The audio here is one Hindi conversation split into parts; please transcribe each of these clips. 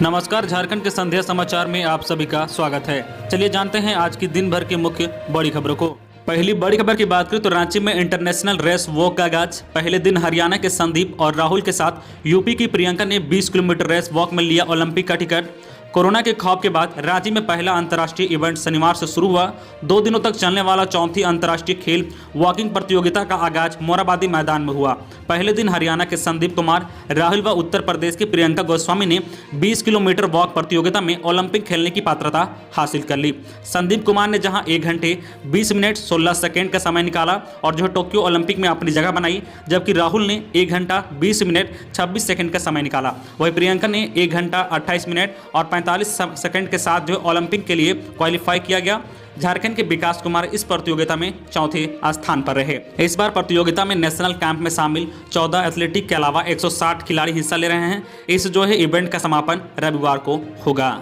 नमस्कार, झारखंड के संध्या समाचार में आप सभी का स्वागत है। चलिए जानते हैं आज की दिन भर की मुख्य बड़ी खबरों को। पहली बड़ी खबर की बात करें तो रांची में इंटरनेशनल रेस वॉक का आगाज। पहले दिन हरियाणा के संदीप और राहुल के साथ यूपी की प्रियंका ने 20 किलोमीटर रेस वॉक में लिया ओलंपिक का टिकट। कोरोना के खौफ के बाद रांची में पहला अंतर्राष्ट्रीय इवेंट शनिवार से शुरू हुआ। 2 दिनों तक चलने वाला चौथी अंतर्राष्ट्रीय खेल वॉकिंग प्रतियोगिता का आगाज मोराबादी मैदान में हुआ। पहले दिन हरियाणा के संदीप कुमार, राहुल व उत्तर प्रदेश की प्रियंका गोस्वामी ने 20 किलोमीटर वॉक प्रतियोगिता में ओलंपिक खेलने की पात्रता हासिल कर ली। संदीप कुमार ने जहां 1 घंटे 20 मिनट 16 सेकेंड का समय निकाला और जो टोक्यो ओलंपिक में अपनी जगह बनाई, जबकि राहुल ने 1 घंटा 20 मिनट 26 सेकेंड का समय निकाला। वहीं प्रियंका ने 1 घंटा 28 मिनट और 45 सेकंड के साथ जो ओलंपिक के लिए क्वालिफाई किया गया। झारखंड के विकास कुमार इस प्रतियोगिता में चौथे स्थान पर रहे। इस बार प्रतियोगिता में नेशनल कैंप में शामिल 14 एथलेटिक के अलावा 160 खिलाड़ी हिस्सा ले रहे हैं। इस जो है इवेंट का समापन रविवार को होगा।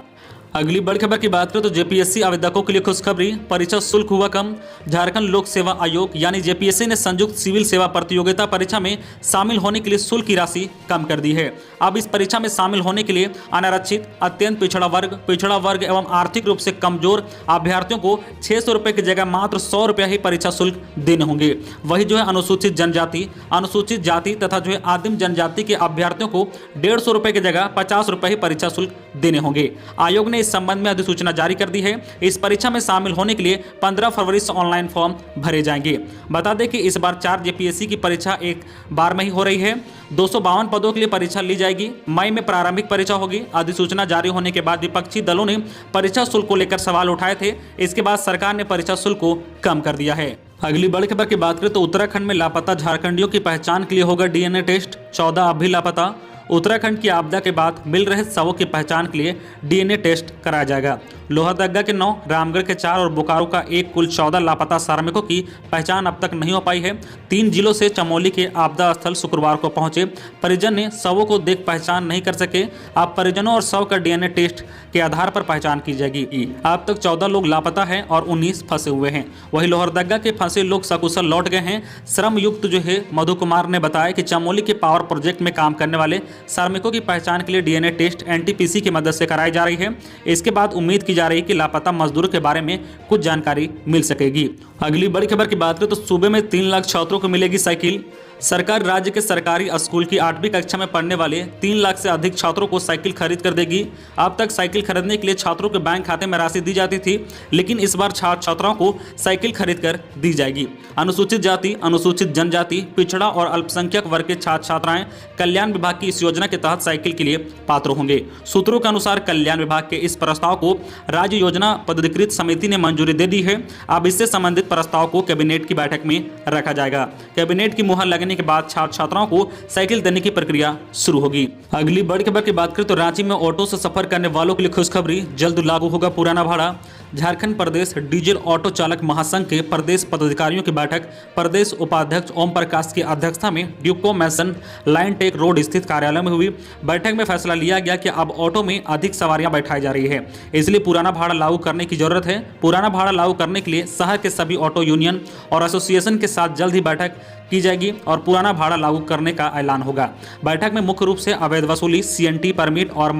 अगली बड़ी खबर की बात करें तो जेपीएससी आवेदकों के लिए खुशखबरी, परीक्षा शुल्क हुआ कम। झारखंड लोक सेवा आयोग यानी जेपीएससी ने संयुक्त सिविल सेवा प्रतियोगिता परीक्षा में शामिल होने के लिए शुल्क की राशि कम कर दी है। अब इस परीक्षा में शामिल होने के लिए अनारक्षित, अत्यंत पिछड़ा वर्ग एवं आर्थिक रूप से कमजोर अभ्यर्थियों को 600 रुपये की जगह मात्र 100 रुपये ही परीक्षा शुल्क देने होंगे। वही जो है अनुसूचित जनजाति, अनुसूचित जाति तथा जो है आदिम जनजाति के अभ्यर्थियों को 150 रुपये की जगह 50 रुपये ही परीक्षा शुल्क देने होंगे। आयोग ने इस संबंध में अधिसूचना जारी कर दी है। इस परीक्षा में शामिल होने के लिए 15 फरवरी से ऑनलाइन फॉर्म भरे जाएंगे। बता दें कि इस बार 4 जेपीएससी की परीक्षा एक बार में ही हो रही है। 252 पदों के लिए परीक्षा ली जाएगी। मई में प्रारंभिक परीक्षा होगी। अधिसूचना जारी होने के बाद विपक्षी दलों ने परीक्षा शुल्क को लेकर सवाल उठाए थे। इसके बाद सरकार ने परीक्षा शुल्क को कम कर दिया है। अगली बड़ी खबर की बात करें तो उत्तराखंड में लापता झारखंडियों की पहचान के लिए होगा डीएनए टेस्ट। 14 अब भी लापता। उत्तराखंड की आपदा के बाद मिल रहे शवों की पहचान के लिए डीएनए टेस्ट कराया जाएगा। लोहरदगा के 9, रामगढ़ के 4 और बोकारो का 1 कुल 14 लापता श्रमिकों की पहचान अब तक नहीं हो पाई है। 3 जिलों से चमोली के आपदा स्थल शुक्रवार को पहुंचे परिजन ने शवों को देख पहचान नहीं कर सके। अब परिजनों और शव का डीएनए टेस्ट के आधार पर पहचान की जाएगी। अब तक 14 लोग लापता हैं और 19 फंसे हुए हैं। वहीं लोहरदगा के फंसे लोग सकुशल लौट गए हैं। श्रमयुक्त जो है मधु कुमार ने बताया कि चमोली के पावर प्रोजेक्ट में काम करने वाले श्रमिकों की पहचान के लिए डीएनए टेस्ट एनटीपीसी की मदद से कराई जा रही है। इसके बाद उम्मीद की जा रही है कि लापता मजदूरों के बारे में कुछ जानकारी मिल सकेगी। अगली बड़ी खबर की बात करें तो सूबे में 3 लाख छात्रों को मिलेगी साइकिल। सरकार राज्य के सरकारी स्कूल की 8वीं कक्षा में पढ़ने वाले 3 लाख से अधिक छात्रों को साइकिल खरीद कर देगी। अब तक साइकिल खरीदने के लिए छात्रों के बैंक खाते में राशि दी जाती थी, लेकिन इस बार छात्र छात्राओं को साइकिल खरीद कर दी जाएगी। अनुसूचित जाति, अनुसूचित जनजाति, पिछड़ा और अल्पसंख्यक वर्ग के छात्र छात्राएं कल्याण विभाग की इस योजना के तहत साइकिल के लिए पात्र होंगे। सूत्रों के अनुसार कल्याण विभाग के इस प्रस्ताव को राज्य योजना पदाधिकृत समिति ने मंजूरी दे दी है। अब इससे संबंधित प्रस्ताव को कैबिनेट की बैठक में रखा जाएगा। कैबिनेट की मुहर लगने के बाद छात्र छात्राओं को साइकिल देने की प्रक्रिया शुरू होगी। अगली बड़ी खबर की बात करें तो रांची में ऑटो से सफर करने वालों के लिए खुशखबरी, जल्द लागू होगा पुराना भाड़ा। झारखंड प्रदेश डीजल ऑटो चालक महासंघ के प्रदेश पदाधिकारियों की बैठक प्रदेश उपाध्यक्ष ओम प्रकाश की अध्यक्षता में ड्यूको मैसन लाइन टेक रोड स्थित कार्यालय में हुई। बैठक में फैसला लिया गया कि अब ऑटो में अधिक सवारियां बैठाई जा रही है, इसलिए पुराना भाड़ा लागू करने की जरूरत है। पुराना भाड़ा लागू करने के लिए शहर के सभी ऑटो यूनियन और एसोसिएशन के साथ जल्द ही बैठक की जाएगी और पुराना भाड़ा लागू करने का ऐलान होगा। बैठक में मुख्य रूप से अवैध वसूली, सीएनटी परमिट और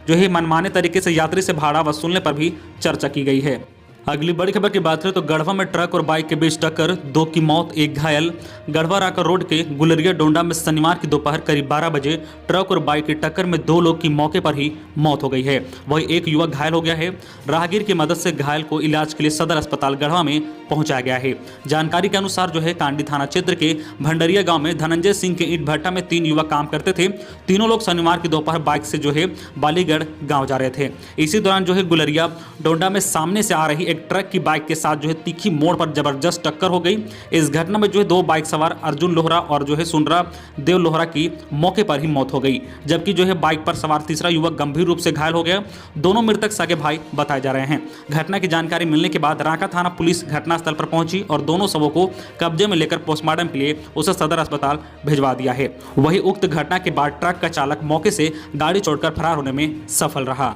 जो है मनमाने तरीके से यात्री से भाड़ा वसूलने पर भी चर्चा की गई है। अगली बड़ी खबर की बात करें तो गढ़वा में ट्रक और बाइक के बीच टक्कर, 2 की मौत, 1 घायल। गढ़वा राकर रोड के गुलरिया डोंडा में शनिवार की दोपहर करीब 12 बजे ट्रक और बाइक की टक्कर में 2 लोग की मौके पर ही मौत हो गई है। वहीं 1 युवक घायल हो गया है। राहगीर की मदद से घायल को इलाज के लिए सदर अस्पताल गढ़वा में पहुंचाया गया है। जानकारी के अनुसार जो है कांडी थाना क्षेत्र के भंडरिया गाँव में धनंजय सिंह के ईंट भट्टा में 3 युवक काम करते थे। तीनों लोग शनिवार की दोपहर बाइक से जो है बालीगढ़ गाँव जा रहे थे। इसी दौरान जो है गुलरिया डोंडा में सामने से आ रही एक ट्रक की बाइक के साथ जो है तीखी मोड़ पर जबरदस्त टक्कर हो गई। इस घटना में जो है 2 बाइक सवार अर्जुन लोहरा और जो है सुनरा देव लोहरा की मौके पर ही मौत हो गई, जबकि जो है बाइक पर सवार तीसरा युवक गंभीर रूप से घायल हो गया। दोनों मृतक सगे भाई बताए जा रहे हैं। घटना की जानकारी मिलने के बाद रांका थाना पुलिस घटनास्थल पर पहुंची और दोनों शवों को कब्जे में लेकर पोस्टमार्टम के लिए उसे सदर अस्पताल भिजवा दिया है। वहीं उक्त घटना के बाद ट्रक का चालक मौके से गाड़ी छोड़कर फरार होने में सफल रहा।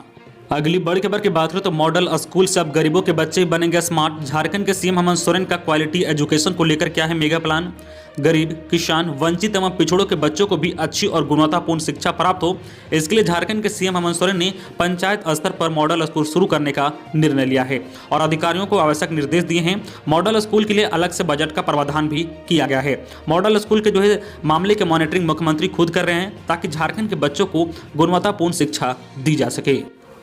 अगली बड़ी खबर की बात करें तो मॉडल स्कूल से अब गरीबों के बच्चे ही बनेंगे स्मार्ट। झारखंड के सीएम हेमंत सोरेन का क्वालिटी एजुकेशन को लेकर क्या है मेगा प्लान। गरीब, किसान, वंचित एवं पिछड़ों के बच्चों को भी अच्छी और गुणवत्तापूर्ण शिक्षा प्राप्त हो, इसके लिए झारखंड के सीएम हेमंत सोरेन ने पंचायत स्तर पर मॉडल स्कूल शुरू करने का निर्णय लिया है और अधिकारियों को आवश्यक निर्देश दिए हैं। मॉडल स्कूल के लिए अलग से बजट का प्रावधान भी किया गया है। मॉडल स्कूल के जो है मामले के मॉनिटरिंग मुख्यमंत्री खुद कर रहे हैं ताकि झारखंड के बच्चों को गुणवत्तापूर्ण शिक्षा दी जा सके।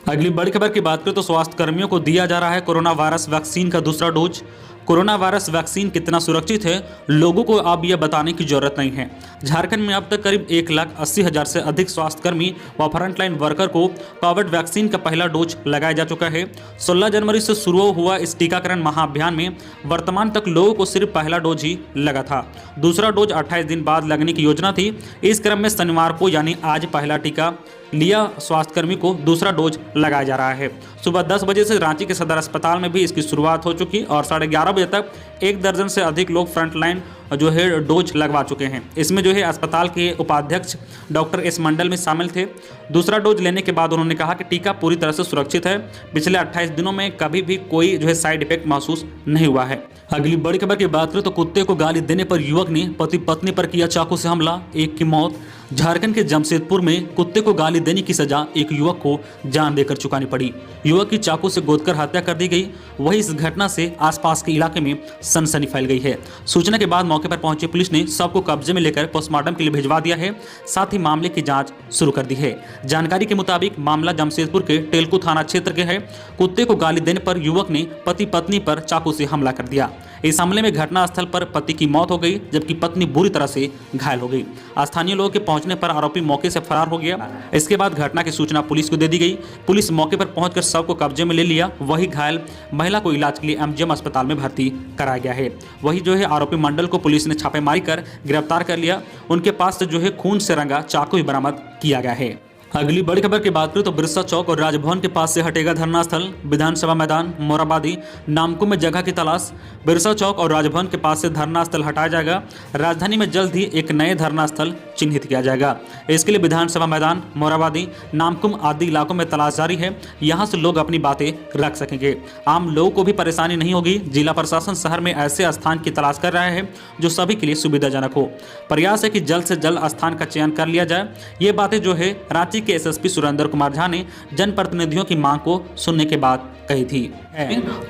अगली बड़ी खबर की बात करें तो स्वास्थ्य कर्मियों को दिया जा रहा है कोरोना वायरस वैक्सीन का दूसरा डोज। कोरोना वायरस वैक्सीन कितना सुरक्षित है, लोगों को अब यह बताने की जरूरत नहीं है। झारखंड में अब तक करीब 1,80,000 से अधिक स्वास्थ्यकर्मी व फ्रंटलाइन वर्कर को कोविड वैक्सीन का पहला डोज लगाया जा चुका है। 16 जनवरी से शुरू हुआ इस टीकाकरण महाअभियान में वर्तमान तक लोगों को सिर्फ पहला डोज ही लगा था। दूसरा डोज 28 दिन बाद लगने की योजना थी। इस क्रम में शनिवार को यानी आज पहला टीका लिया स्वास्थ्यकर्मी को दूसरा डोज लगाया जा रहा है। सुबह 10 बजे से रांची के सदर अस्पताल में भी इसकी शुरुआत हो चुकी और 11:30 बजे तक 1 दर्जन से अधिक लोग फ्रंटलाइन जो है डोज लगवा चुके हैं। इसमें जो है अस्पताल के उपाध्यक्ष डॉक्टर एस मंडल में शामिल थे। दूसरा डोज लेने के बाद उन्होंने कहा कि टीका पूरी तरह से सुरक्षित है। पिछले 28 दिनों में कभी भी कोई जो है साइड इफेक्ट महसूस नहीं हुआ है। अगली बड़ी खबर की बात करें तो कुत्ते को गाली देने पर युवक ने पति पत्नी पर किया चाकू से हमला, एक की मौत। झारखंड के जमशेदपुर में कुत्ते को गाली देने की सजा एक युवक को जान देकर चुकानी पड़ी। युवक की चाकू से गोदकर हत्या कर दी गई। वहीं इस घटना से आसपास के इलाके में सनसनी फैल गई है। सूचना के बाद मौके पर पहुंची पुलिस ने शव को कब्जे में लेकर पोस्टमार्टम के लिए भिजवा दिया है। साथ ही मामले की जांच शुरू कर दी है। जानकारी के मुताबिक मामला जमशेदपुर के टेलकू थाना क्षेत्र के है। कुत्ते को गाली देने पर युवक ने पति पत्नी पर चाकू से हमला कर दिया। इस हमले में घटनास्थल पर पति की मौत हो गई जबकि पत्नी बुरी तरह से घायल हो गई। स्थानीय लोगों के पहुंचने पर आरोपी मौके से फरार हो गया। इसके बाद घटना की सूचना पुलिस को दे दी गई। पुलिस मौके पर पहुंचकर शव को कब्जे में ले लिया। वही घायल महिला को इलाज के लिए एमजीएम अस्पताल में भर्ती कराया गया है। वही जो है आरोपी मंडल को पुलिस ने छापेमारी कर गिरफ्तार कर लिया। उनके पास से जो है खून से रंगा चाकू भी बरामद किया गया है। अगली बड़ी खबर की बात करें तो बिरसा चौक और राजभवन के पास से हटेगा धरना स्थल। विधानसभा मैदान मोराबादी नामकुम में जगह की तलाश। बिरसा चौक और राजभवन के पास से धरना स्थल हटाया जाएगा। राजधानी में जल्द ही एक नए धरना स्थल चिन्हित किया जाएगा। इसके लिए विधानसभा मैदान, मोराबादी, नामकुम आदि इलाकों में तलाश जारी है। यहाँ से लोग अपनी बातें रख सकेंगे। आम लोगों को भी परेशानी नहीं होगी। जिला प्रशासन शहर में ऐसे स्थान की तलाश कर रहा है जो सभी के लिए सुविधाजनक हो। प्रयास है कि जल्द से जल्द स्थान का चयन कर लिया जाए। ये बातें जो है रांची के एसएसपी सुरेंद्र कुमार झा ने जनप्रतिनिधियों की मांग को सुनने के बाद कही थी।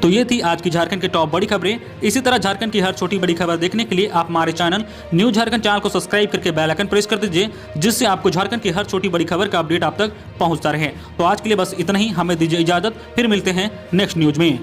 तो ये थी आज की झारखंड की टॉप बड़ी खबरें। इसी तरह झारखंड की हर छोटी बड़ी खबर देखने के लिए आप हमारे चैनल न्यूज झारखंड चैनल को सब्सक्राइब करके बेल आइकन प्रेस कर दीजिए, जिससे आपको झारखंड की हर छोटी बड़ी खबर का अपडेट आप तक पहुंचता रहे। तो आज के लिए बस इतना ही। हमें दीजिए इजाजत, फिर मिलते हैं नेक्स्ट न्यूज में।